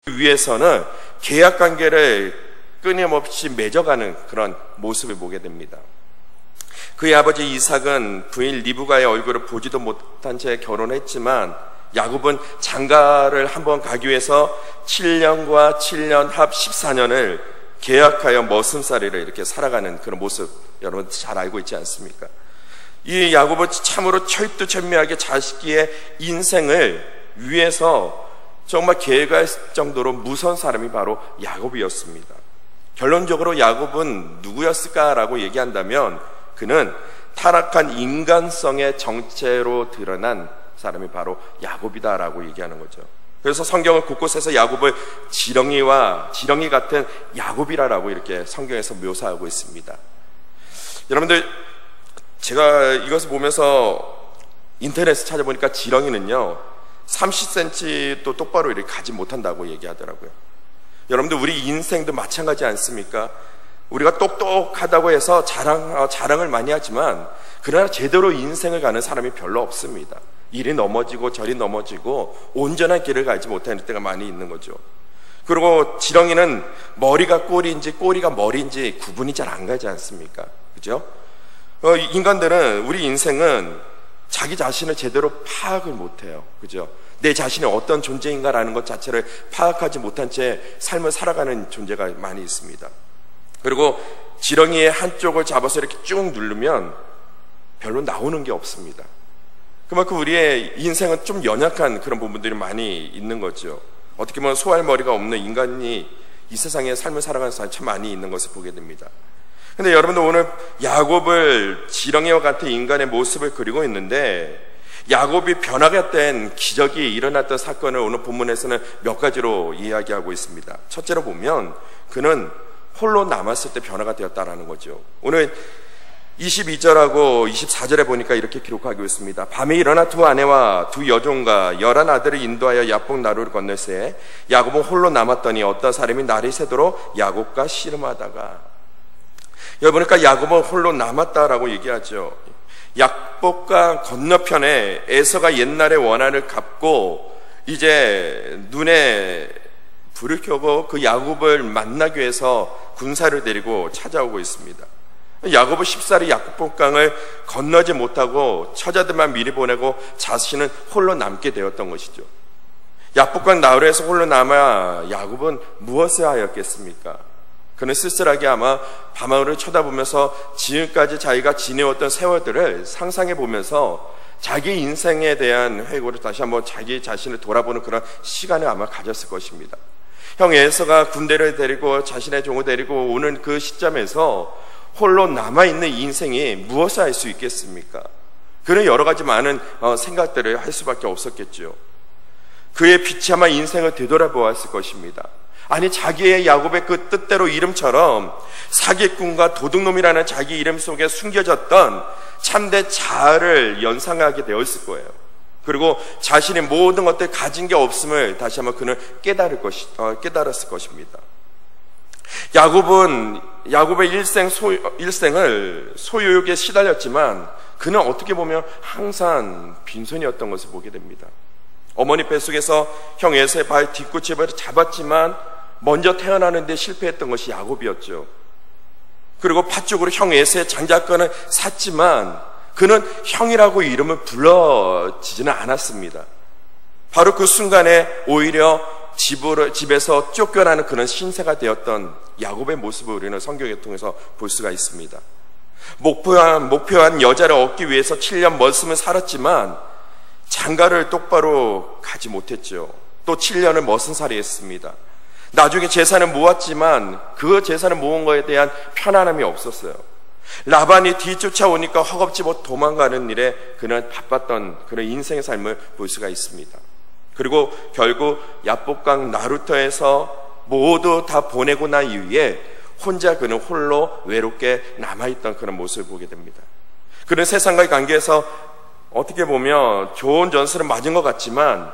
위에서는 계약 관계를 끊임없이 맺어가는 그런 모습을 보게 됩니다. 그의 아버지 이삭은 부인 리브가의 얼굴을 보지도 못한 채 결혼했지만 야곱은 장가를 한번 가기 위해서 7년과 7년 합 14년을 계약하여 머슴살이를 이렇게 살아가는 그런 모습, 여러분 잘 알고 있지 않습니까? 이 야곱은 참으로 철두철미하게 자식의 인생을 위해서 정말 계획할 정도로 무서운 사람이 바로 야곱이었습니다. 결론적으로 야곱은 누구였을까라고 얘기한다면 그는 타락한 인간성의 정체로 드러난 사람이 바로 야곱이다라고 얘기하는 거죠. 그래서 성경은 곳곳에서 야곱을 지렁이 같은 야곱이라고 이렇게 성경에서 묘사하고 있습니다. 여러분들, 제가 이것을 보면서 인터넷에 찾아보니까 지렁이는요 30cm도 똑바로 이렇게 가지 못한다고 얘기하더라고요. 여러분들, 우리 인생도 마찬가지 않습니까? 우리가 똑똑하다고 해서 자랑을 많이 하지만 그러나 제대로 인생을 가는 사람이 별로 없습니다. 이리 넘어지고 저리 넘어지고 온전한 길을 가지 못하는 때가 많이 있는 거죠. 그리고 지렁이는 머리가 꼬리인지 꼬리가 머리인지 구분이 잘 안 가지 않습니까? 그죠? 인간들은, 우리 인생은 자기 자신을 제대로 파악을 못해요. 그죠? 내 자신이 어떤 존재인가라는 것 자체를 파악하지 못한 채 삶을 살아가는 존재가 많이 있습니다. 그리고 지렁이의 한쪽을 잡아서 이렇게 쭉 누르면 별로 나오는 게 없습니다. 그만큼 우리의 인생은 좀 연약한 그런 부분들이 많이 있는 거죠. 어떻게 보면 소할머리가 없는 인간이 이 세상에 삶을 살아가는 사람이 참 많이 있는 것을 보게 됩니다. 근데 여러분들, 오늘 야곱을 지렁이와 같은 인간의 모습을 그리고 있는데 야곱이 변화가 된 기적이 일어났던 사건을 오늘 본문에서는 몇 가지로 이야기하고 있습니다. 첫째로 보면 그는 홀로 남았을 때 변화가 되었다라는 거죠. 오늘 22절하고 24절에 보니까 이렇게 기록하고 있습니다. 밤에 일어나 두 아내와 두 여종과 11 아들을 인도하여 야복 나루를 건널새 야곱은 홀로 남았더니 어떤 사람이 날이 새도록 야곱과 씨름하다가. 여러분, 야곱은 홀로 남았다라고 얘기하죠. 야복강 건너편에 에서가 옛날의 원한을 갚고 이제 눈에 불을 켜고 그 야곱을 만나기 위해서 군사를 데리고 찾아오고 있습니다. 야곱은 쉽사리 야복강을 건너지 못하고 처자들만 미리 보내고 자신은 홀로 남게 되었던 것이죠. 야복강 나루에서 홀로 남아 야곱은 무엇을 하였겠습니까? 그는 쓸쓸하게 아마 밤하늘을 쳐다보면서 지금까지 자기가 지내왔던 세월들을 상상해 보면서 자기 인생에 대한 회고를 다시 한번 자기 자신을 돌아보는 그런 시간을 아마 가졌을 것입니다. 형 에서가 군대를 데리고 자신의 종을 데리고 오는 그 시점에서 홀로 남아있는 인생이 무엇을 할 수 있겠습니까? 그는 여러 가지 많은 생각들을 할 수밖에 없었겠죠. 그의 비참한 인생을 되돌아보았을 것입니다. 아니, 자기의 야곱의 그 뜻대로 이름처럼 사기꾼과 도둑놈이라는 자기 이름 속에 숨겨졌던 참된 자아를 연상하게 되었을 거예요. 그리고 자신이 모든 것들 가진 게 없음을 다시 한번 그는 깨달았을 것입니다. 야곱은 야곱의 일생을 소유욕에 시달렸지만 그는 어떻게 보면 항상 빈손이었던 것을 보게 됩니다. 어머니 뱃속에서 형 에서의 발 뒤꿈치를 잡았지만 먼저 태어나는데 실패했던 것이 야곱이었죠. 그리고 팥죽으로 형 에서의 장자권을 샀지만 그는 형이라고 이름을 불러지지는 않았습니다. 바로 그 순간에 오히려 집에서 쫓겨나는 그런 신세가 되었던 야곱의 모습을 우리는 성경을 통해서 볼 수가 있습니다. 목표한 여자를 얻기 위해서 7년 머슴을 살았지만 장가를 똑바로 가지 못했죠. 또 7년을 머슴살이 했습니다. 나중에 재산을 모았지만 그 재산을 모은 것에 대한 편안함이 없었어요. 라반이 뒤쫓아오니까 허겁지겁 도망가는 일에 그는 바빴던 그런 인생의 삶을 볼 수가 있습니다. 그리고 결국 야복강 나루터에서 모두 다 보내고 난 이후에 혼자 그는 홀로 외롭게 남아있던 그런 모습을 보게 됩니다. 그는 세상과의 관계에서 어떻게 보면 좋은 전술을 맞은 것 같지만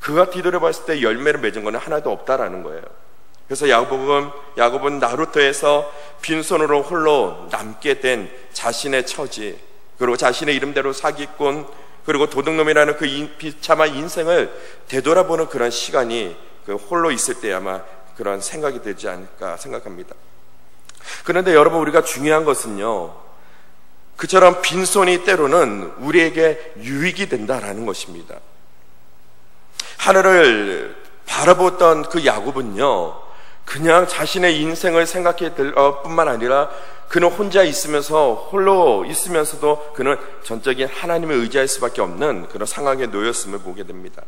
그가 뒤돌아봤을 때 열매를 맺은 것은 하나도 없다라는 거예요. 그래서 야곱은 나루터에서 빈손으로 홀로 남게 된 자신의 처지, 그리고 자신의 이름대로 사기꾼, 그리고 도둑놈이라는 그 비참한 인생을 되돌아보는 그런 시간이 그 홀로 있을 때 아마 그런 생각이 되지 않을까 생각합니다. 그런데 여러분, 우리가 중요한 것은요, 그처럼 빈손이 때로는 우리에게 유익이 된다라는 것입니다. 하늘을 바라보던 그 야곱은요, 그냥 자신의 인생을 생각할 뿐만 아니라 그는 혼자 있으면서, 홀로 있으면서도 그는 전적인 하나님을 의지할 수밖에 없는 그런 상황에 놓였음을 보게 됩니다.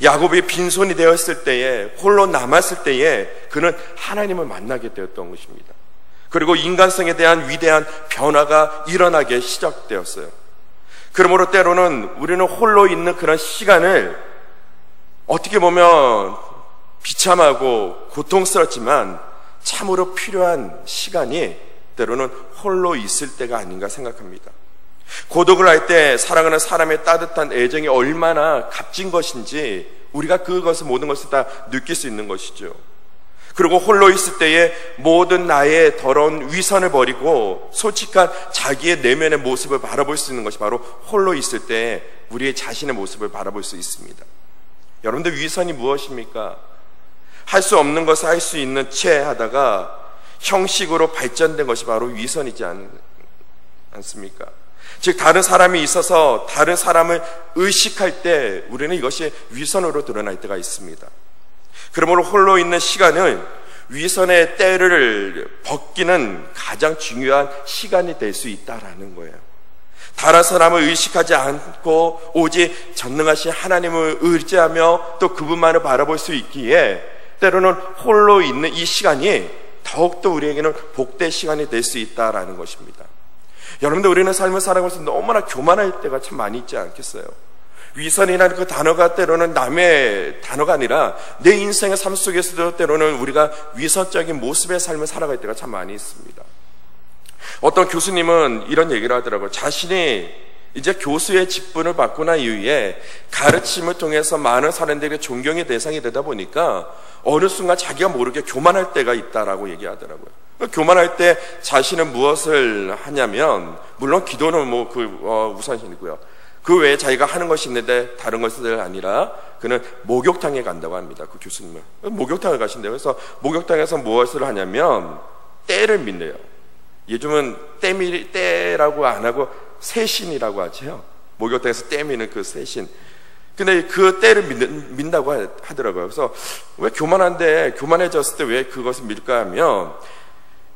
야곱이 빈손이 되었을 때에, 홀로 남았을 때에 그는 하나님을 만나게 되었던 것입니다. 그리고 인간성에 대한 위대한 변화가 일어나게 시작되었어요. 그러므로 때로는 우리는 홀로 있는 그런 시간을 어떻게 보면 비참하고 고통스럽지만 참으로 필요한 시간이 때로는 홀로 있을 때가 아닌가 생각합니다. 고독을 할 때 사랑하는 사람의 따뜻한 애정이 얼마나 값진 것인지 우리가 그것을, 모든 것을 다 느낄 수 있는 것이죠. 그리고 홀로 있을 때에 모든 나의 더러운 위선을 버리고 솔직한 자기의 내면의 모습을 바라볼 수 있는 것이 바로 홀로 있을 때 우리의 자신의 모습을 바라볼 수 있습니다. 여러분들, 위선이 무엇입니까? 할 수 없는 것을 할 수 있는 채 하다가 형식으로 발전된 것이 바로 위선이지 않습니까? 즉, 다른 사람이 있어서 다른 사람을 의식할 때 우리는 이것이 위선으로 드러날 때가 있습니다. 그러므로 홀로 있는 시간은 위선의 때를 벗기는 가장 중요한 시간이 될 수 있다라는 거예요. 다른 사람을 의식하지 않고 오직 전능하신 하나님을 의지하며 또 그분만을 바라볼 수 있기에 때로는 홀로 있는 이 시간이 더욱더 우리에게는 복된 시간이 될 수 있다라는 것입니다. 여러분들, 우리는 삶을 살아가면서 너무나 교만할 때가 참 많이 있지 않겠어요? 위선이라는 그 단어가 때로는 남의 단어가 아니라 내 인생의 삶 속에서도 때로는 우리가 위선적인 모습의 삶을 살아갈 때가 참 많이 있습니다. 어떤 교수님은 이런 얘기를 하더라고요. 자신이 이제 교수의 직분을 받고 난 이후에 가르침을 통해서 많은 사람들에게 존경의 대상이 되다 보니까 어느 순간 자기가 모르게 교만할 때가 있다라고 얘기하더라고요. 교만할 때 자신은 무엇을 하냐면, 물론 기도는 우선이고요. 그 외에 자기가 하는 것이 있는데 다른 것이 아니라 그는 목욕탕에 간다고 합니다. 그 교수님은 목욕탕을 가신대요. 그래서 목욕탕에서 무엇을 하냐면 때를 믿네요. 요즘은 때라고 안 하고 세신이라고 하죠. 목욕탕에서 때 미는 그 세신. 근데 그 때를 민다고 하더라고요. 그래서 왜 교만해졌을 때 왜 그것을 밀까 하면,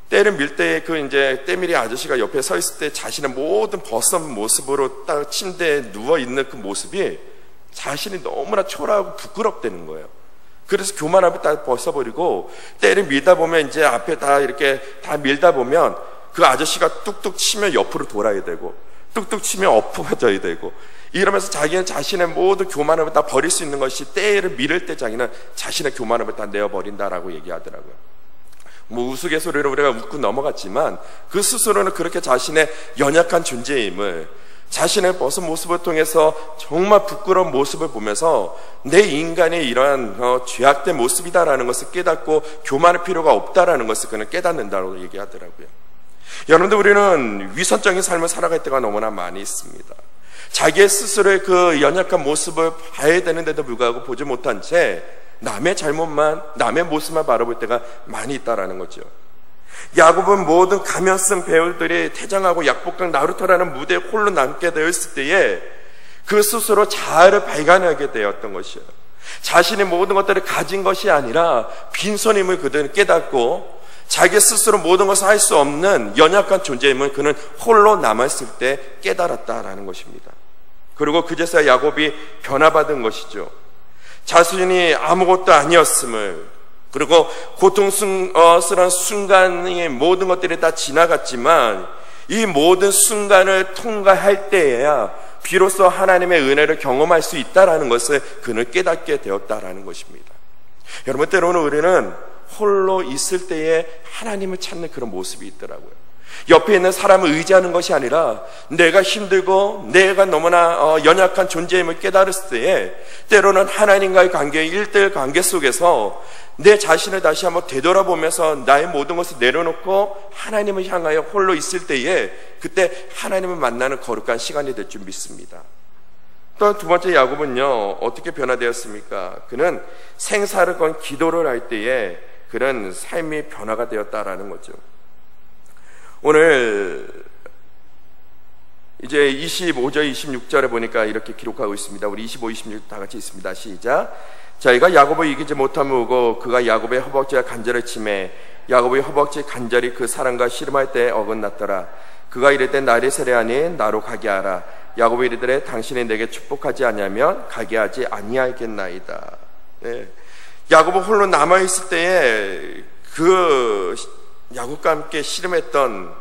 때를 밀 때 이제 때밀이 아저씨가 옆에 서 있을 때 자신의 모든 벗은 모습으로 딱 침대에 누워 있는 그 모습이 자신이 너무나 초라하고 부끄럽다는 거예요. 그래서 교만함을 다 벗어버리고 때를 밀다 보면 이제 앞에 다 이렇게 다 밀다 보면 그 아저씨가 뚝뚝 치면 옆으로 돌아야 되고 뚝뚝 치면 엎어져야 되고, 이러면서 자기는 자신의 모든 교만함을 다 버릴 수 있는 것이 때를 밀을 때 자기는 자신의 교만함을 다 내어버린다라고 얘기하더라고요. 우스갯소리로 우리가 웃고 넘어갔지만 그 스스로는 그렇게 자신의 연약한 존재임을, 자신의 벗은 모습을 통해서 정말 부끄러운 모습을 보면서 내 인간의 이러한 죄악된 모습이다라는 것을 깨닫고 교만할 필요가 없다라는 것을 그는 깨닫는다고 얘기하더라고요. 여러분들, 우리는 위선적인 삶을 살아갈 때가 너무나 많이 있습니다. 자기의 스스로의 그 연약한 모습을 봐야 되는데도 불구하고 보지 못한 채 남의 잘못만, 남의 모습만 바라볼 때가 많이 있다라는 거죠. 야곱은 모든 가면 쓴 배우들이 태장하고 약복강 나루토라는 무대에 홀로 남게 되었을 때에 그 스스로 자아를 발견하게 되었던 것이에요. 자신의 모든 것들을 가진 것이 아니라 빈손임을 그들은 깨닫고 자기 스스로 모든 것을 할 수 없는 연약한 존재임을 그는 홀로 남았을 때 깨달았다라는 것입니다. 그리고 그제서야 야곱이 변화받은 것이죠. 자신이 아무것도 아니었음을, 그리고 고통스러운 순간의 모든 것들이 다 지나갔지만 이 모든 순간을 통과할 때에야 비로소 하나님의 은혜를 경험할 수 있다라는 것을 그는 깨닫게 되었다라는 것입니다. 여러분, 때로는 우리는 홀로 있을 때에 하나님을 찾는 그런 모습이 있더라고요. 옆에 있는 사람을 의지하는 것이 아니라 내가 힘들고 내가 너무나 연약한 존재임을 깨달았을 때에 때로는 하나님과의 관계, 1:1 관계 속에서 내 자신을 다시 한번 되돌아보면서 나의 모든 것을 내려놓고 하나님을 향하여 홀로 있을 때에 그때 하나님을 만나는 거룩한 시간이 될 줄 믿습니다. 또 두 번째 야곱은요, 어떻게 변화되었습니까? 그는 생사를 건 기도를 할 때에 그런 삶이 변화가 되었다라는 거죠. 오늘 이제 25절, 26절에 보니까 이렇게 기록하고 있습니다. 우리 25, 26 다 같이 있습니다. 시작. 자기가 야곱을 이기지 못함을 보고 그가 야곱의 허벅지와 간절히 치매 야곱의 허벅지 간절히 그 사랑과 씨름할 때 어긋났더라. 그가 이르되 날이 세례하니 나로 가게 하라. 야곱이 이르되 당신이 내게 축복하지 아니하면 가게 하지 아니하겠나이다. 네. 야곱은 홀로 남아있을 때에 그 야곱과 함께 씨름했던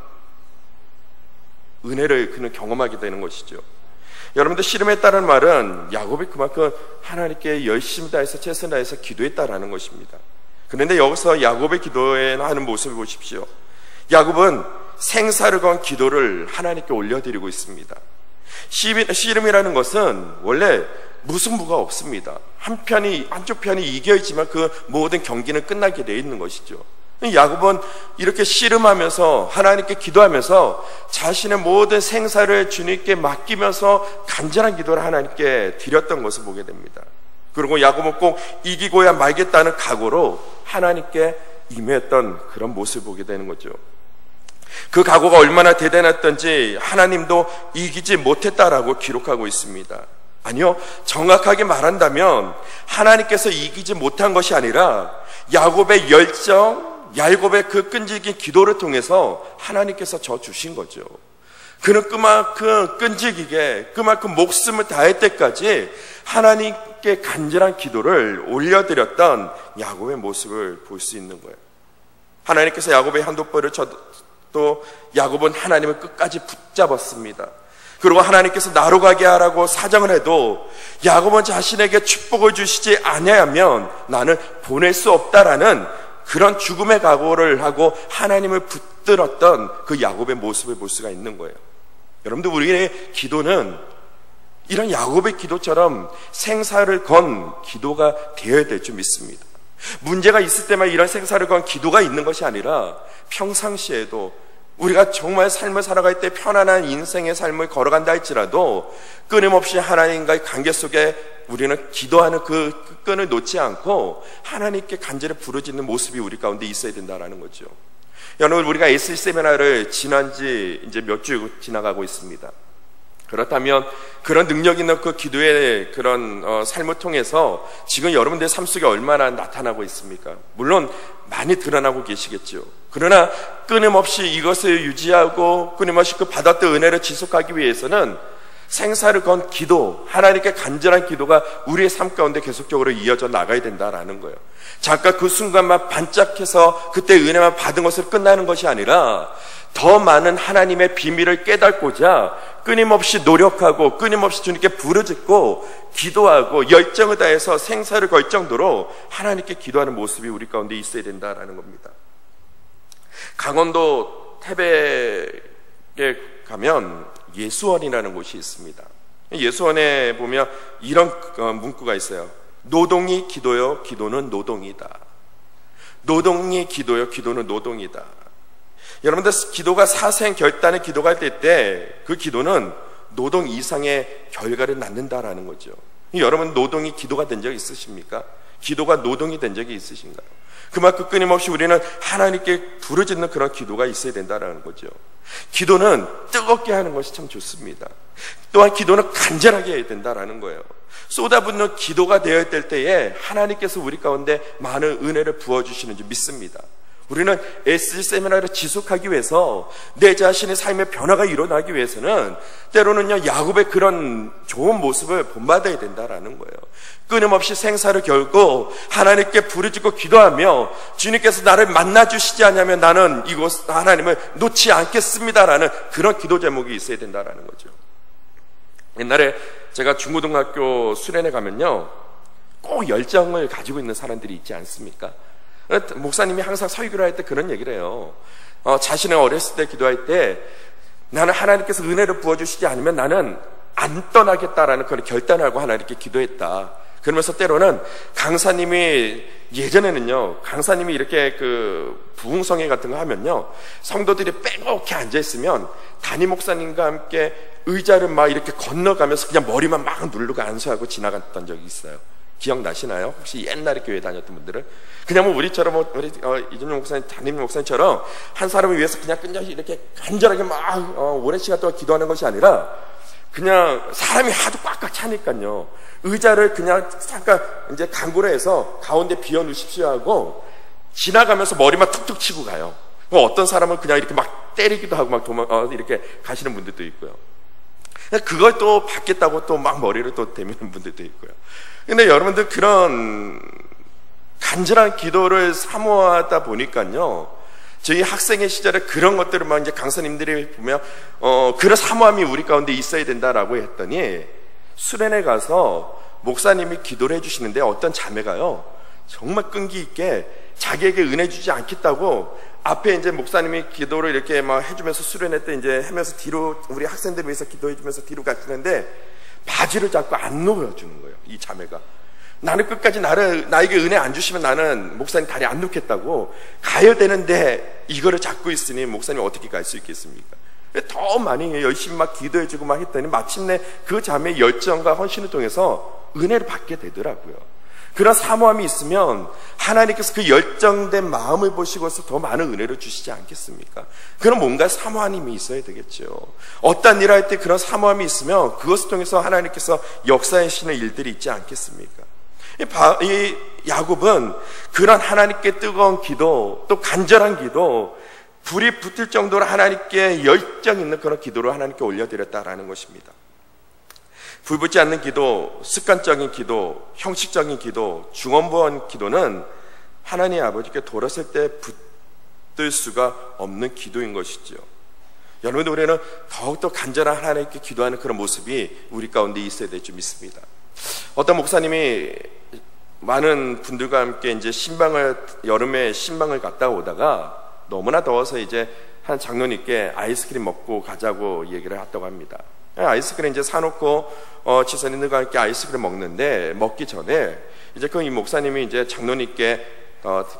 은혜를 그는 경험하게 되는 것이죠. 여러분들 씨름했다는 말은 야곱이 그만큼 하나님께 열심히 다해서 최선을 다해서 기도했다라는 것입니다. 그런데 여기서 야곱의 기도에 하는 모습을 보십시오. 야곱은 생사를 건 기도를 하나님께 올려드리고 있습니다. 씨름이라는 것은 원래 무승부가 없습니다. 한쪽 편이 이겨있지만 그 모든 경기는 끝나게 되어 있는 것이죠. 야곱은 이렇게 씨름하면서 하나님께 기도하면서 자신의 모든 생사를 주님께 맡기면서 간절한 기도를 하나님께 드렸던 것을 보게 됩니다. 그리고 야곱은 꼭 이기고야 말겠다는 각오로 하나님께 임했던 그런 모습을 보게 되는 거죠. 그 각오가 얼마나 대단했던지 하나님도 이기지 못했다라고 기록하고 있습니다. 아니요, 정확하게 말한다면 하나님께서 이기지 못한 것이 아니라 야곱의 열정, 야곱의 그 끈질긴 기도를 통해서 하나님께서 저 주신 거죠. 그는 그만큼 끈질기게 그만큼 목숨을 다할 때까지 하나님께 간절한 기도를 올려드렸던 야곱의 모습을 볼 수 있는 거예요. 하나님께서 야곱의 한돋보를 또 야곱은 하나님을 끝까지 붙잡았습니다. 그리고 하나님께서 나로 가게 하라고 사정을 해도 야곱은 자신에게 축복을 주시지 아니하면 나는 보낼 수 없다라는 그런 죽음의 각오를 하고 하나님을 붙들었던 그 야곱의 모습을 볼 수가 있는 거예요. 여러분들, 우리의 기도는 이런 야곱의 기도처럼 생사를 건 기도가 되어야 될 줄 믿습니다. 문제가 있을 때만 이런 생사를 건 기도가 있는 것이 아니라 평상시에도 우리가 정말 삶을 살아갈 때 편안한 인생의 삶을 걸어간다 할지라도 끊임없이 하나님과의 관계 속에 우리는 기도하는 그 끈을 놓지 않고 하나님께 간절히 부르짖는 모습이 우리 가운데 있어야 된다는 거죠. 여러분, 우리가 SE 세미나를 지난 지 이제 몇 주 지나가고 있습니다. 그렇다면 그런 능력 있는 그 기도의 그런 삶을 통해서 지금 여러분들의 삶 속에 얼마나 나타나고 있습니까? 물론 많이 드러나고 계시겠죠. 그러나 끊임없이 이것을 유지하고 끊임없이 그 받았던 은혜를 지속하기 위해서는 생사를 건 기도, 하나님께 간절한 기도가 우리의 삶 가운데 계속적으로 이어져 나가야 된다라는 거예요. 잠깐 그 순간만 반짝해서 그때 은혜만 받은 것으로 끝나는 것이 아니라 더 많은 하나님의 비밀을 깨닫고자 끊임없이 노력하고 끊임없이 주님께 부르짖고 기도하고 열정을 다해서 생사를 걸 정도로 하나님께 기도하는 모습이 우리 가운데 있어야 된다라는 겁니다. 강원도 태백에 가면 예수원이라는 곳이 있습니다. 예수원에 보면 이런 문구가 있어요. 노동이 기도요, 기도는 노동이다. 노동이 기도요, 기도는 노동이다. 여러분들, 기도가 사생결단의 기도가 될 때 그 기도는 노동 이상의 결과를 낳는다라는 거죠. 여러분, 노동이 기도가 된 적 있으십니까? 기도가 노동이 된 적이 있으신가요? 그만큼 끊임없이 우리는 하나님께 부르짖는 그런 기도가 있어야 된다는 거죠. 기도는 뜨겁게 하는 것이 참 좋습니다. 또한 기도는 간절하게 해야 된다는 거예요. 쏟아붓는 기도가 되어야 될 때에 하나님께서 우리 가운데 많은 은혜를 부어주시는 줄 믿습니다. 우리는 SE 세미나를 지속하기 위해서 내 자신의 삶의 변화가 일어나기 위해서는 때로는요, 야곱의 그런 좋은 모습을 본받아야 된다라는 거예요. 끊임없이 생사를 걸고 하나님께 부르짖고 기도하며 주님께서 나를 만나주시지 않으면 나는 이곳 하나님을 놓지 않겠습니다라는 그런 기도 제목이 있어야 된다라는 거죠. 옛날에 제가 중고등학교 수련회 가면요, 꼭 열정을 가지고 있는 사람들이 있지 않습니까? 목사님이 항상 설교를 할 때 그런 얘기를 해요. 자신의 어렸을 때 기도할 때 나는 하나님께서 은혜를 부어주시지 않으면 나는 안 떠나겠다라는 그런 결단을 하고 하나님께 기도했다. 그러면서 때로는 강사님이 예전에는요, 강사님이 이렇게 부흥성회 같은 거 하면요, 성도들이 빼곡히 앉아있으면 담임 목사님과 함께 의자를 막 이렇게 건너가면서 그냥 머리만 막 누르고 안수하고 지나갔던 적이 있어요. 기억나시나요? 혹시 옛날에 교회 다녔던 분들은? 그냥 뭐 우리처럼, 우리 이준용 목사님, 담임 목사님처럼 한 사람을 위해서 그냥 끊임없이 이렇게 간절하게 막 오랜 시간 동안 기도하는 것이 아니라, 그냥 사람이 하도 꽉꽉 차니까요, 의자를 그냥 잠깐 이제 강구를 해서 가운데 비워 놓으십시오 하고 지나가면서 머리만 툭툭 치고 가요. 어떤 사람은 그냥 이렇게 막 때리기도 하고 막 이렇게 가시는 분들도 있고요. 그걸 또 받겠다고 또 막 머리를 또 대미는 분들도 있고요. 근데 여러분들 그런 간절한 기도를 사모하다 보니까요, 저희 학생의 시절에 그런 것들을 막 이제 강사님들이 보면 그런 사모함이 우리 가운데 있어야 된다라고 했더니, 수련회 가서 목사님이 기도를 해주시는데 어떤 자매가요, 정말 끈기 있게 자기에게 은혜 주지 않겠다고 앞에 이제 목사님이 기도를 이렇게 막 해주면서 수련회 때 이제 하면서 뒤로 우리 학생들을 위해서 기도해주면서 뒤로 가시는데 바지를 잡고 안 놓여주는 거예요. 이 자매가 나는 끝까지 나에게 은혜 안 주시면 나는 목사님 다리 안 놓겠다고, 가야 되는데 이거를 잡고 있으니 목사님 어떻게 갈 수 있겠습니까? 더 많이 열심히 막 기도해주고 막 했더니 마침내 그 자매의 열정과 헌신을 통해서 은혜를 받게 되더라고요. 그런 사모함이 있으면 하나님께서 그 열정된 마음을 보시고서 더 많은 은혜를 주시지 않겠습니까? 그런 뭔가 사모함이 있어야 되겠죠. 어떤 일을 할 때 그런 사모함이 있으면 그것을 통해서 하나님께서 역사하시는 일들이 있지 않겠습니까? 이 야곱은 그런 하나님께 뜨거운 기도, 또 간절한 기도, 불이 붙을 정도로 하나님께 열정 있는 그런 기도를 하나님께 올려드렸다라는 것입니다. 불붙지 않는 기도, 습관적인 기도, 형식적인 기도, 중언부언 기도는 하나님 아버지께 돌았을 때 붙들 수가 없는 기도인 것이죠. 여러분, 우리는 더욱더 간절한 하나님께 기도하는 그런 모습이 우리 가운데 있어야 될 줄 믿습니다. 어떤 목사님이 많은 분들과 함께 이제 여름에 신방을 갔다 오다가 너무나 더워서 이제 한 장로님께 아이스크림 먹고 가자고 얘기를 했다고 합니다. 아이스크림 이제 사놓고 지사님들과 함께 아이스크림 먹는데, 먹기 전에 이제 이 목사님이 이제 장로님께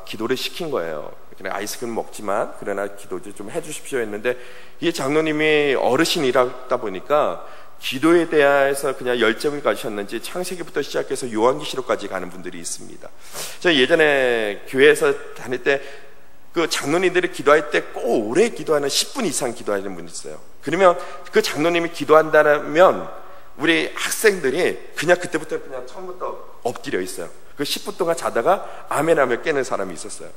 기도를 시킨 거예요. 그래, 아이스크림 먹지만 그러나 기도 좀 해주십시오 했는데, 이 장로님이 어르신이라다 보니까 기도에 대해서 그냥 열정을 가지셨는지 창세기부터 시작해서 요한계시록까지 가는 분들이 있습니다. 제가 예전에 교회에서 다닐 때 그 장로님들이 기도할 때 꼭 오래 기도하는 10분 이상 기도하는 분이 있어요. 그러면 그 장로님이 기도한다면 우리 학생들이 그냥 그때부터 그냥 처음부터 엎드려 있어요. 그 10분 동안 자다가 아멘 하며 깨는 사람이 있었어요.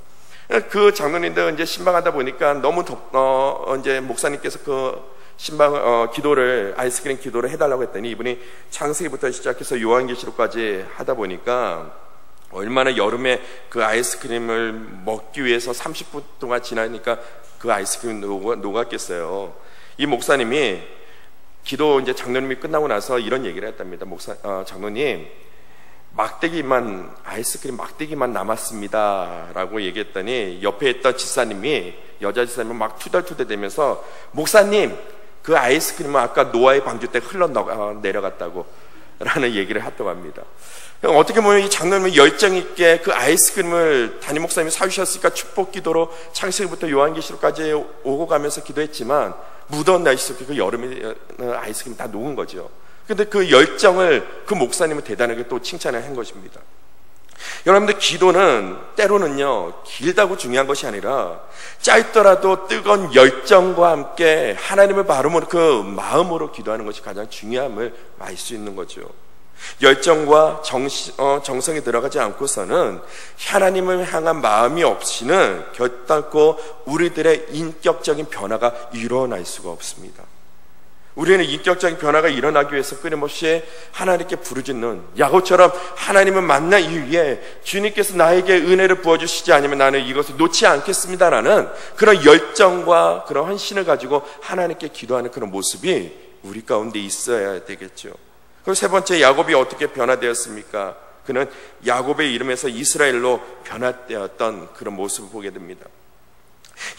그 장로님들 이제 신방하다 보니까 너무 이제 목사님께서 그 신방 기도를, 아이스크림 기도를 해달라고 했더니 이분이 창세기부터 시작해서 요한계시록까지 하다 보니까 얼마나 여름에 그 아이스크림을 먹기 위해서 30분 동안 지나니까 그 아이스크림이 녹았겠어요. 이 목사님이 기도 이제 장로님이 끝나고 나서 이런 얘기를 했답니다. 장로님, 아이스크림 막대기만 남았습니다 라고 얘기했더니 옆에 있던 지사님이, 여자 지사님이 막 투덜투덜대면서, 목사님, 그 아이스크림은 아까 노아의 방주 때 내려갔다고 라는 얘기를 했다고 합니다. 어떻게 보면 이 장로님은 열정 있게 그 아이스크림을 담임 목사님이 사주셨으니까 축복 기도로 창세기부터 요한계시록까지 오고 가면서 기도했지만, 무더운 날씨 속에 그 여름에 아이스크림이 다 녹은 거죠. 근데 그 열정을 그 목사님은 대단하게 또 칭찬을 한 것입니다. 여러분들, 기도는 때로는요, 길다고 중요한 것이 아니라 짧더라도 뜨거운 열정과 함께 하나님을 바라보는 그 마음으로 기도하는 것이 가장 중요함을 알 수 있는 거죠. 열정과 정성이 들어가지 않고서는 하나님을 향한 마음이 없이는 결단코 우리들의 인격적인 변화가 일어날 수가 없습니다. 우리는 인격적인 변화가 일어나기 위해서 끊임없이 하나님께 부르짖는, 야곱처럼 하나님을 만난 이후에 주님께서 나에게 은혜를 부어주시지 않으면 나는 이것을 놓지 않겠습니다라는 그런 열정과 그런 헌신을 가지고 하나님께 기도하는 그런 모습이 우리 가운데 있어야 되겠죠. 그럼 세 번째, 야곱이 어떻게 변화되었습니까? 그는 야곱의 이름에서 이스라엘로 변화되었던 그런 모습을 보게 됩니다.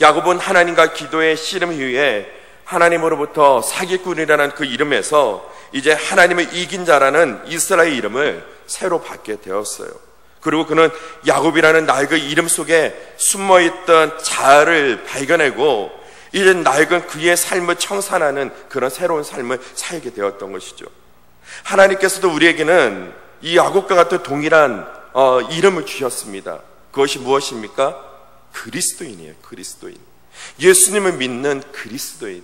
야곱은 하나님과 기도의 씨름 이후에 하나님으로부터 사기꾼이라는 그 이름에서 이제 하나님을 이긴 자라는 이스라엘 이름을 새로 받게 되었어요. 그리고 그는 야곱이라는 낡은 이름 속에 숨어있던 자아를 발견하고 이제 낡은 그의 삶을 청산하는 그런 새로운 삶을 살게 되었던 것이죠. 하나님께서도 우리에게는 이 야곱과 같은 동일한 이름을 주셨습니다. 그것이 무엇입니까? 그리스도인이에요. 그리스도인. 예수님을 믿는 그리스도인.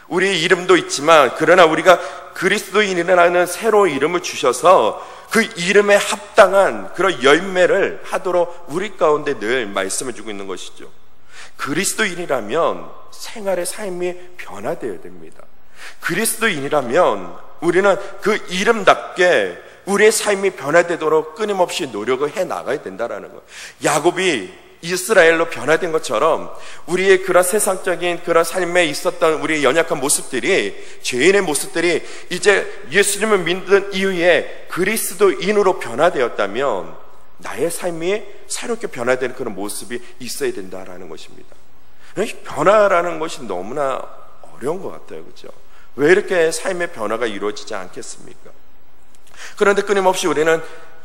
우리의 이름도 있지만 그러나 우리가 그리스도인이라는 새로운 이름을 주셔서 그 이름에 합당한 그런 열매를 하도록 우리 가운데 늘 말씀을 주고 있는 것이죠. 그리스도인이라면 생활의 삶이 변화되어야 됩니다. 그리스도인이라면 우리는 그 이름답게 우리의 삶이 변화되도록 끊임없이 노력을 해 나가야 된다는 거예요. 야곱이 이스라엘로 변화된 것처럼 우리의 그런 세상적인 그런 삶에 있었던 우리의 연약한 모습들이, 죄인의 모습들이 이제 예수님을 믿는 이후에 그리스도인으로 변화되었다면 나의 삶이 새롭게 변화되는 그런 모습이 있어야 된다라는 것입니다. 변화라는 것이 너무나 어려운 것 같아요. 그렇죠? 왜 이렇게 삶의 변화가 이루어지지 않겠습니까? 그런데 끊임없이 우리는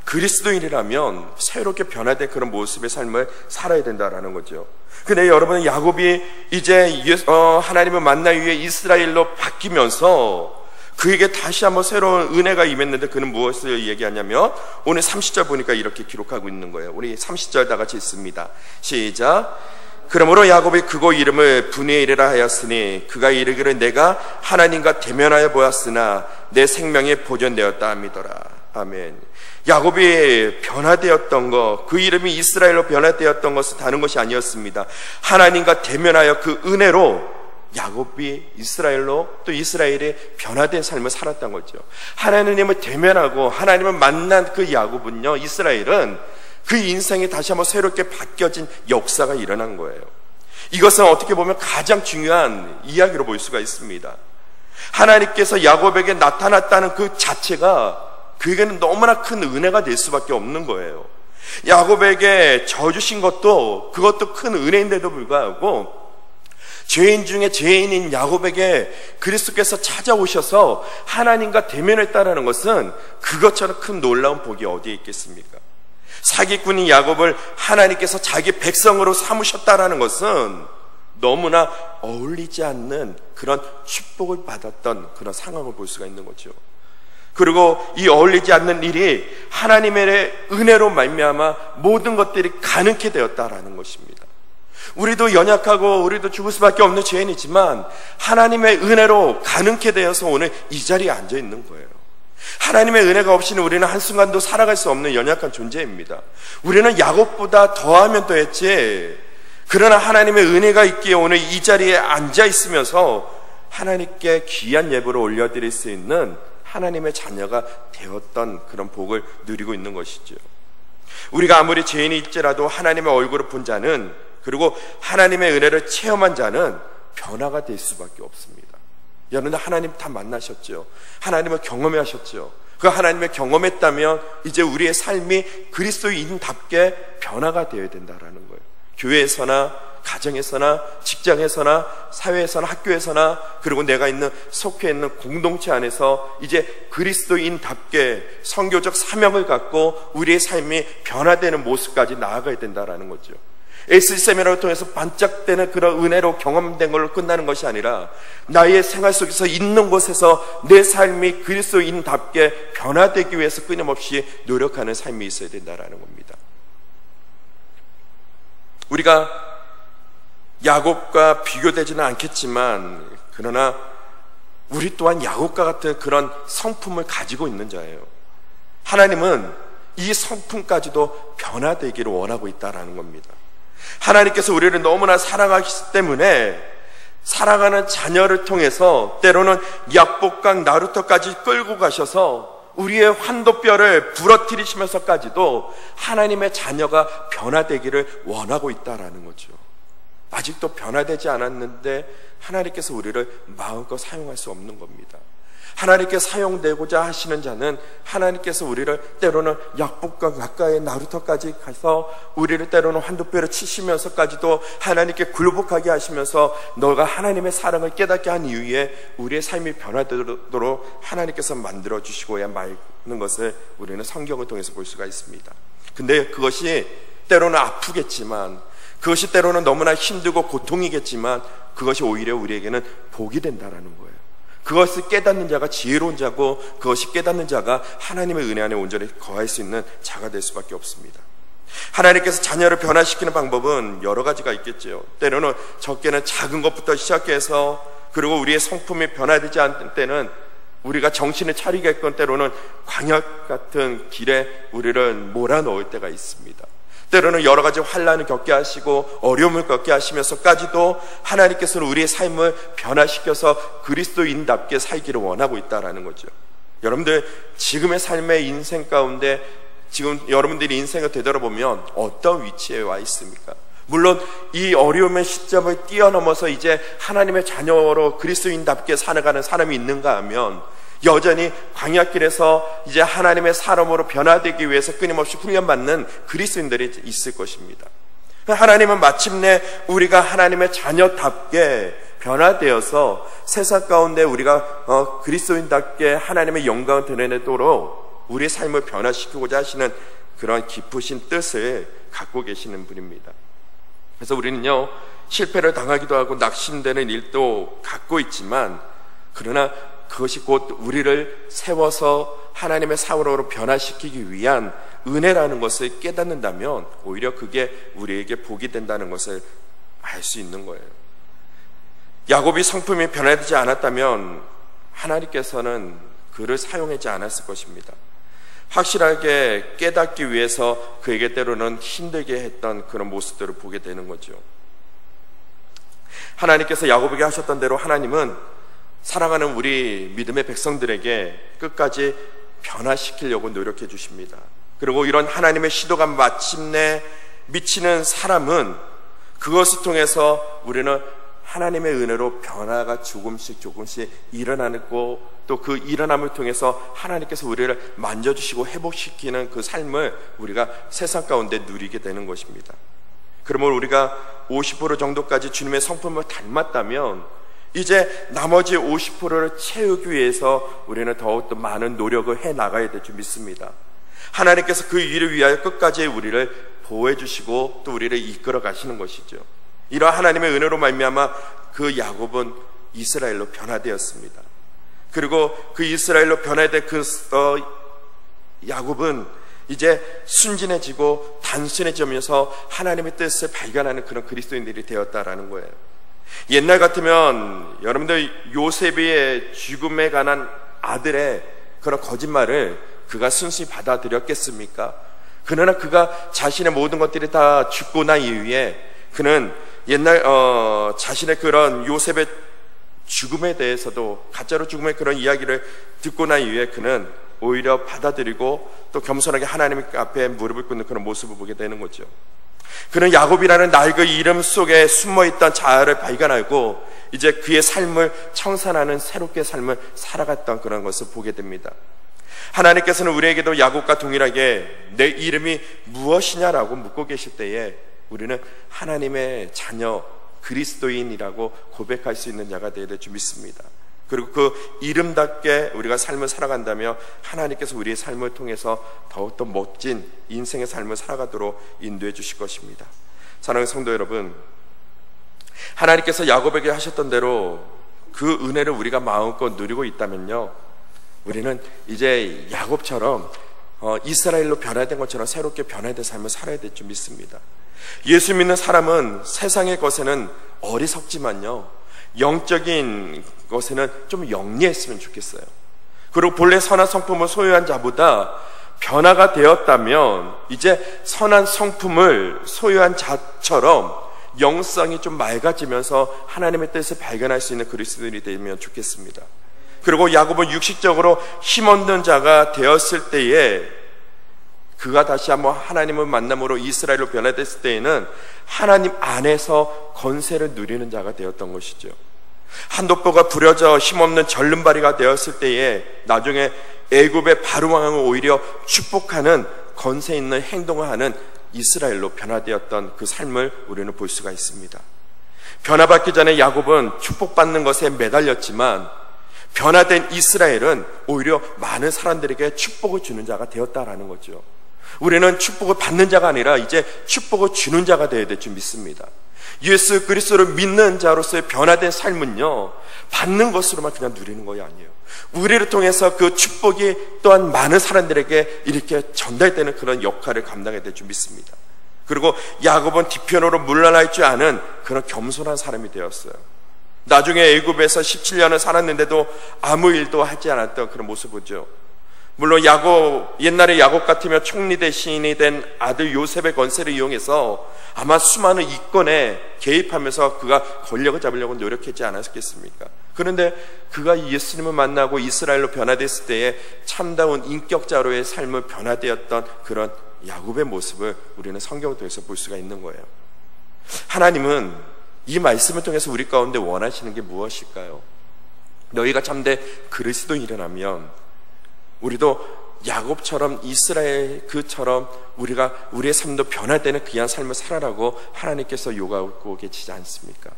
그리스도인이라면 새롭게 변화된 그런 모습의 삶을 살아야 된다라는 거죠. 근데 여러분, 야곱이 이제 하나님을 만나 위해 이스라엘로 바뀌면서 그에게 다시 한번 새로운 은혜가 임했는데 그는 무엇을 얘기하냐면 오늘 30절 보니까 이렇게 기록하고 있는 거예요. 우리 30절 다 같이 읽습니다. 시작. 그러므로 야곱이 그곳 이름을 브니엘이라 하였으니 그가 이르기를 내가 하나님과 대면하여 보았으나 내 생명이 보존되었다 함이더라. 아멘. 야곱이 변화되었던 것, 그 이름이 이스라엘로 변화되었던 것은 다른 것이 아니었습니다. 하나님과 대면하여 그 은혜로 야곱이 이스라엘로, 또 이스라엘이 변화된 삶을 살았던 거죠. 하나님을 대면하고 하나님을 만난 그 야곱은요, 이스라엘은 그 인생이 다시 한번 새롭게 바뀌어진 역사가 일어난 거예요. 이것은 어떻게 보면 가장 중요한 이야기로 볼 수가 있습니다. 하나님께서 야곱에게 나타났다는 그 자체가 그에게는 너무나 큰 은혜가 될 수밖에 없는 거예요. 야곱에게 저 주신 것도 그것도 큰 은혜인데도 불구하고 죄인 중에 죄인인 야곱에게 그리스도께서 찾아오셔서 하나님과 대면했다는 것은 그것처럼 큰 놀라운 복이 어디에 있겠습니까? 사기꾼인 야곱을 하나님께서 자기 백성으로 삼으셨다는 것은 너무나 어울리지 않는 그런 축복을 받았던 그런 상황을 볼 수가 있는 거죠. 그리고 이 어울리지 않는 일이 하나님의 은혜로 말미암아 모든 것들이 가능케 되었다라는 것입니다. 우리도 연약하고 우리도 죽을 수밖에 없는 죄인이지만 하나님의 은혜로 가능케 되어서 오늘 이 자리에 앉아 있는 거예요. 하나님의 은혜가 없이는 우리는 한순간도 살아갈 수 없는 연약한 존재입니다. 우리는 야곱보다 더하면 더했지, 그러나 하나님의 은혜가 있기에 오늘 이 자리에 앉아 있으면서 하나님께 귀한 예물을 올려드릴 수 있는 하나님의 자녀가 되었던 그런 복을 누리고 있는 것이죠. 우리가 아무리 죄인일지라도 하나님의 얼굴을 본 자는, 그리고 하나님의 은혜를 체험한 자는 변화가 될 수밖에 없습니다. 여러분들 하나님 다 만나셨죠. 하나님을 경험하셨죠. 그 하나님을 경험했다면 이제 우리의 삶이 그리스도인답게 변화가 되어야 된다라는 거예요. 교회에서나 가정에서나 직장에서나 사회에서나 학교에서나, 그리고 내가 속해 있는 공동체 안에서 이제 그리스도인답게 선교적 사명을 갖고 우리의 삶이 변화되는 모습까지 나아가야 된다라는 거죠. 에스 세미나를 통해서 반짝되는 그런 은혜로 경험된 걸로 끝나는 것이 아니라 나의 생활 속에서 있는 곳에서 내 삶이 그리스도인답게 변화되기 위해서 끊임없이 노력하는 삶이 있어야 된다라는 겁니다. 우리가 야곱과 비교되지는 않겠지만 그러나 우리 또한 야곱과 같은 그런 성품을 가지고 있는 자예요. 하나님은 이 성품까지도 변화되기를 원하고 있다는 겁니다. 하나님께서 우리를 너무나 사랑하시기 때문에 사랑하는 자녀를 통해서 때로는 약복강 나루터까지 끌고 가셔서 우리의 환도뼈를 부러뜨리시면서까지도 하나님의 자녀가 변화되기를 원하고 있다는 거죠. 아직도 변화되지 않았는데 하나님께서 우리를 마음껏 사용할 수 없는 겁니다. 하나님께 사용되고자 하시는 자는 하나님께서 우리를 때로는 약복강 가까이 나루터까지 가서 우리를 때로는 환도뼈를 치시면서까지도 하나님께 굴복하게 하시면서 너가 하나님의 사랑을 깨닫게 한 이후에 우리의 삶이 변화되도록 하나님께서 만들어주시고야 마는 것을 우리는 성경을 통해서 볼 수가 있습니다. 근데 그것이 때로는 아프겠지만, 그것이 때로는 너무나 힘들고 고통이겠지만, 그것이 오히려 우리에게는 복이 된다라는 거예요. 그것을 깨닫는 자가 지혜로운 자고, 그것이 깨닫는 자가 하나님의 은혜 안에 온전히 거할 수 있는 자가 될 수밖에 없습니다. 하나님께서 자녀를 변화시키는 방법은 여러 가지가 있겠죠. 때로는 적게는 작은 것부터 시작해서, 그리고 우리의 성품이 변화되지 않을 때는 우리가 정신을 차리게끔 때로는 광야 같은 길에 우리를 몰아넣을 때가 있습니다. 때로는 여러 가지 환난을 겪게 하시고 어려움을 겪게 하시면서까지도 하나님께서는 우리의 삶을 변화시켜서 그리스도인답게 살기를 원하고 있다는 거죠. 여러분들 지금의 삶의 인생 가운데 지금 여러분들이 인생을 되돌아보면 어떤 위치에 와 있습니까? 물론 이 어려움의 시점을 뛰어넘어서 이제 하나님의 자녀로 그리스도인답게 살아가는 사람이 있는가 하면 여전히 광야길에서 이제 하나님의 사람으로 변화되기 위해서 끊임없이 훈련받는 그리스도인들이 있을 것입니다. 하나님은 마침내 우리가 하나님의 자녀답게 변화되어서 세상 가운데 우리가 그리스도인답게 하나님의 영광을 드러내도록 우리의 삶을 변화시키고자 하시는 그런 깊으신 뜻을 갖고 계시는 분입니다. 그래서 우리는요, 실패를 당하기도 하고 낙심되는 일도 갖고 있지만, 그러나 그것이 곧 우리를 세워서 하나님의 사울로 변화시키기 위한 은혜라는 것을 깨닫는다면 오히려 그게 우리에게 복이 된다는 것을 알 수 있는 거예요. 야곱이 성품이 변화되지 않았다면 하나님께서는 그를 사용하지 않았을 것입니다. 확실하게 깨닫기 위해서 그에게 때로는 힘들게 했던 그런 모습들을 보게 되는 거죠. 하나님께서 야곱에게 하셨던 대로 하나님은 사랑하는 우리 믿음의 백성들에게 끝까지 변화시키려고 노력해 주십니다. 그리고 이런 하나님의 시도가 마침내 미치는 사람은 그것을 통해서 우리는 하나님의 은혜로 변화가 조금씩 일어나고 또 그 일어남을 통해서 하나님께서 우리를 만져주시고 회복시키는 그 삶을 우리가 세상 가운데 누리게 되는 것입니다. 그러면 우리가 50% 정도까지 주님의 성품을 닮았다면 이제 나머지 50%를 채우기 위해서 우리는 더욱더 많은 노력을 해나가야 될 줄 믿습니다. 하나님께서 그 일을 위하여 끝까지 우리를 보호해 주시고 또 우리를 이끌어 가시는 것이죠. 이러한 하나님의 은혜로 말미암아 그 야곱은 이스라엘로 변화되었습니다. 그리고 그 이스라엘로 변화된 그 야곱은 이제 순진해지고 단순해지면서 하나님의 뜻을 발견하는 그런 그리스도인들이 되었다라는 거예요. 옛날 같으면 여러분들 요셉의 죽음에 관한 아들의 그런 거짓말을 그가 순순히 받아들였겠습니까? 그러나 그가 자신의 모든 것들이 다 죽고 난 이후에 그는 옛날 자신의 그런 요셉의 죽음에 대해서도 가짜로 죽음의 그런 이야기를 듣고 난 이후에 그는 오히려 받아들이고 또 겸손하게 하나님 앞에 무릎을 꿇는 그런 모습을 보게 되는 거죠. 그는 야곱이라는 낡은 이름 속에 숨어있던 자아를 발견하고 이제 그의 삶을 청산하는 새롭게 삶을 살아갔던 그런 것을 보게 됩니다. 하나님께서는 우리에게도 야곱과 동일하게 내 이름이 무엇이냐라고 묻고 계실 때에 우리는 하나님의 자녀 그리스도인이라고 고백할 수 있는 자가 되어야 될 줄 믿습니다. 그리고 그 이름답게 우리가 삶을 살아간다며 하나님께서 우리의 삶을 통해서 더욱더 멋진 인생의 삶을 살아가도록 인도해 주실 것입니다. 사랑하는 성도 여러분, 하나님께서 야곱에게 하셨던 대로 그 은혜를 우리가 마음껏 누리고 있다면요, 우리는 이제 야곱처럼 이스라엘로 변화된 것처럼 새롭게 변화된 삶을 살아야 될 줄 믿습니다. 예수 믿는 사람은 세상의 것에는 어리석지만요, 영적인 것에는 좀 영리했으면 좋겠어요. 그리고 본래 선한 성품을 소유한 자보다 변화가 되었다면 이제 선한 성품을 소유한 자처럼 영성이 좀 맑아지면서 하나님의 뜻을 발견할 수 있는 그리스도인이 되면 좋겠습니다. 그리고 야곱은 육식적으로 힘없는 자가 되었을 때에 그가 다시 한번 하나님을 만남으로 이스라엘로 변화됐을 때에는 하나님 안에서 권세를 누리는 자가 되었던 것이죠. 한돋보가 부려져 힘없는 절름발이가 되었을 때에 나중에 애굽의 바로 왕을 오히려 축복하는 권세 있는 행동을 하는 이스라엘로 변화되었던 그 삶을 우리는 볼 수가 있습니다. 변화받기 전에 야곱은 축복받는 것에 매달렸지만 변화된 이스라엘은 오히려 많은 사람들에게 축복을 주는 자가 되었다라는 거죠. 우리는 축복을 받는 자가 아니라 이제 축복을 주는 자가 되어야 될 줄 믿습니다. 예수 그리스도를 믿는 자로서의 변화된 삶은요, 받는 것으로만 그냥 누리는 것이 아니에요. 우리를 통해서 그 축복이 또한 많은 사람들에게 이렇게 전달되는 그런 역할을 감당해야 될 줄 믿습니다. 그리고 야곱은 뒤편으로 물러날 줄 아는 그런 겸손한 사람이 되었어요. 나중에 애굽에서 17년을 살았는데도 아무 일도 하지 않았던 그런 모습이죠. 물론 옛날에 야곱 같으면 총리 대신이 된 아들 요셉의 권세를 이용해서 아마 수많은 이권에 개입하면서 그가 권력을 잡으려고 노력했지 않았겠습니까? 그런데 그가 예수님을 만나고 이스라엘로 변화됐을 때에 참다운 인격자로의 삶을 변화되었던 그런 야곱의 모습을 우리는 성경을 통해서 볼 수가 있는 거예요. 하나님은 이 말씀을 통해서 우리 가운데 원하시는 게 무엇일까요? 너희가 참된 그리스도인이라면 우리도 야곱처럼 이스라엘 그처럼 우리가 우리의 삶도 변화되는 귀한 삶을 살아라고 하나님께서 요구하고 계시지 않습니까?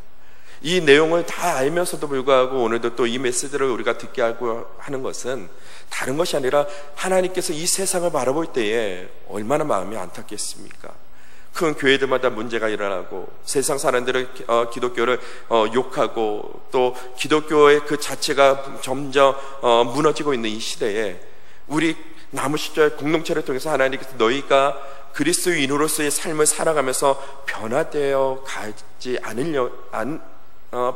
이 내용을 다 알면서도 불구하고 오늘도 또 이 메시지를 우리가 듣게 하고 하는 것은 다른 것이 아니라 하나님께서 이 세상을 바라볼 때에 얼마나 마음이 안타깝겠습니까? 큰 교회들마다 문제가 일어나고 세상 사람들은 기독교를 욕하고 또 기독교의 그 자체가 점점 무너지고 있는 이 시대에 우리 남은 시절 공동체를 통해서 하나님께서 너희가 그리스도인으로서의 삶을 살아가면서 변화되어 가지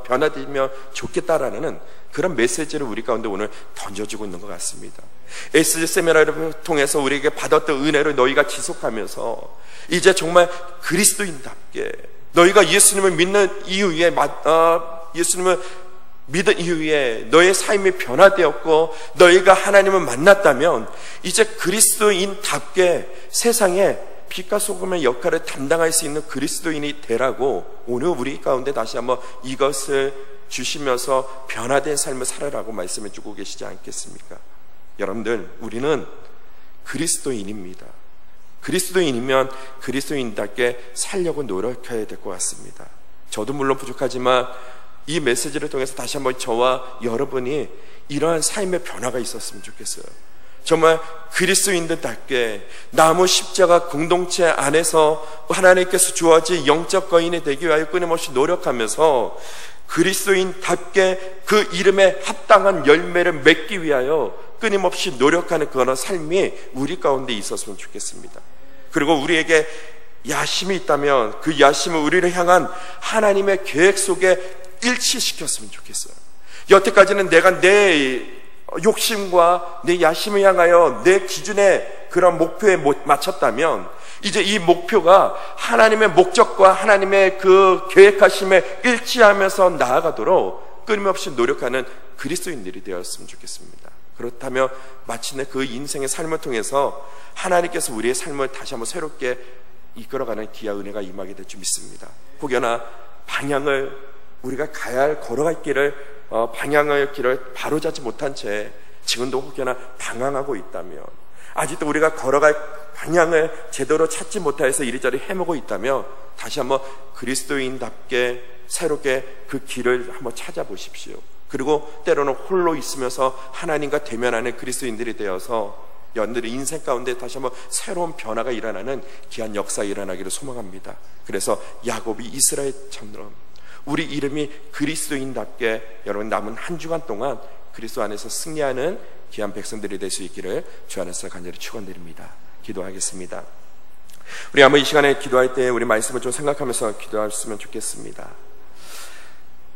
변화되면 좋겠다라는 그런 메시지를 우리 가운데 오늘 던져주고 있는 것 같습니다. SG 세미나를 통해서 우리에게 받았던 은혜를 너희가 지속하면서 이제 정말 그리스도인답게 너희가 예수님을 믿는 이후에 예수님을 믿은 이후에 너의 삶이 변화되었고 너희가 하나님을 만났다면 이제 그리스도인답게 세상에 빛과 소금의 역할을 담당할 수 있는 그리스도인이 되라고 오늘 우리 가운데 다시 한번 이것을 주시면서 변화된 삶을 살아라고 말씀해 주고 계시지 않겠습니까? 여러분들, 우리는 그리스도인입니다. 그리스도인이면 그리스도인답게 살려고 노력해야 될 것 같습니다. 저도 물론 부족하지만 이 메시지를 통해서 다시 한번 저와 여러분이 이러한 삶의 변화가 있었으면 좋겠어요. 정말 그리스도인들답게 나무 십자가 공동체 안에서 하나님께서 주어진 영적 거인이 되기 위하여 끊임없이 노력하면서 그리스도인답게 그 이름에 합당한 열매를 맺기 위하여 끊임없이 노력하는 그런 삶이 우리 가운데 있었으면 좋겠습니다. 그리고 우리에게 야심이 있다면 그 야심을 우리를 향한 하나님의 계획 속에 일치시켰으면 좋겠어요. 여태까지는 내가 내 욕심과 내 야심을 향하여 내 기준의 그런 목표에 맞췄다면 이제 이 목표가 하나님의 목적과 하나님의 그 계획하심에 일치하면서 나아가도록 끊임없이 노력하는 그리스도인들이 되었으면 좋겠습니다. 그렇다면 마침내 그 인생의 삶을 통해서 하나님께서 우리의 삶을 다시 한번 새롭게 이끌어가는 귀한 은혜가 임하게 될 줄 믿습니다. 혹여나 방향을 우리가 가야 할 걸어갈 길을 길을 바로잡지 못한 채 지금도 혹여나 방황하고 있다면 아직도 우리가 걸어갈 방향을 제대로 찾지 못해서 이리저리 헤매고 있다면 다시 한번 그리스도인답게 새롭게 그 길을 한번 찾아보십시오. 그리고 때로는 홀로 있으면서 하나님과 대면하는 그리스도인들이 되어서 여러분들의 인생 가운데 다시 한번 새로운 변화가 일어나는 귀한 역사가 일어나기를 소망합니다. 그래서 야곱이 이스라엘처럼 우리 이름이 그리스도인답게 여러분 남은 한 주간 동안 그리스도 안에서 승리하는 귀한 백성들이 될 수 있기를 주 안에서 간절히 축원드립니다. 기도하겠습니다. 우리 아마 이 시간에 기도할 때 우리 말씀을 좀 생각하면서 기도했으면 좋겠습니다.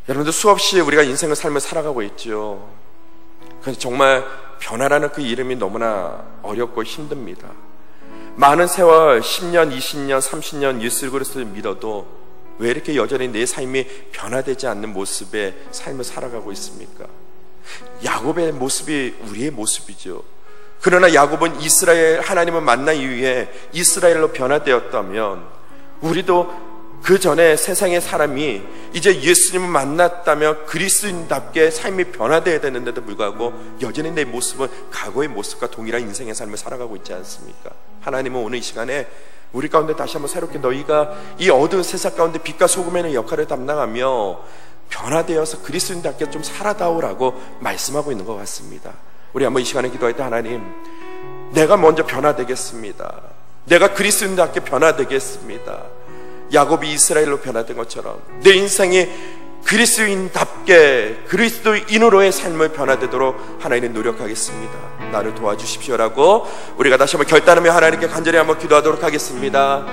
여러분들 수없이 우리가 인생의 삶을 살아가고 있죠. 그래서 정말 변화라는 그 이름이 너무나 어렵고 힘듭니다. 많은 세월 10년, 20년, 30년 예수 그리스도를 믿어도 왜 이렇게 여전히 내 삶이 변화되지 않는 모습의 삶을 살아가고 있습니까? 야곱의 모습이 우리의 모습이죠. 그러나 야곱은 이스라엘 하나님을 만난 이후에 이스라엘로 변화되었다면 우리도 그 전에 세상의 사람이 이제 예수님을 만났다면 그리스도인답게 삶이 변화되어야 되는데도 불구하고 여전히 내 모습은 과거의 모습과 동일한 인생의 삶을 살아가고 있지 않습니까? 하나님은 오늘 이 시간에 우리 가운데 다시 한번 새롭게 너희가 이 어두운 세상 가운데 빛과 소금의 역할을 담당하며 변화되어서 그리스도인답게 좀 살아다오라고 말씀하고 있는 것 같습니다. 우리 한번 이 시간에 기도할 때 하나님, 내가 먼저 변화되겠습니다. 내가 그리스도인답게 변화되겠습니다. 야곱이 이스라엘로 변화된 것처럼 내 인생이 그리스도인답게 그리스도인으로의 삶을 변화되도록 하나님은 노력하겠습니다. 나를 도와주십시오라고 우리가 다시 한번 결단하며 하나님께 간절히 한번 기도하도록 하겠습니다.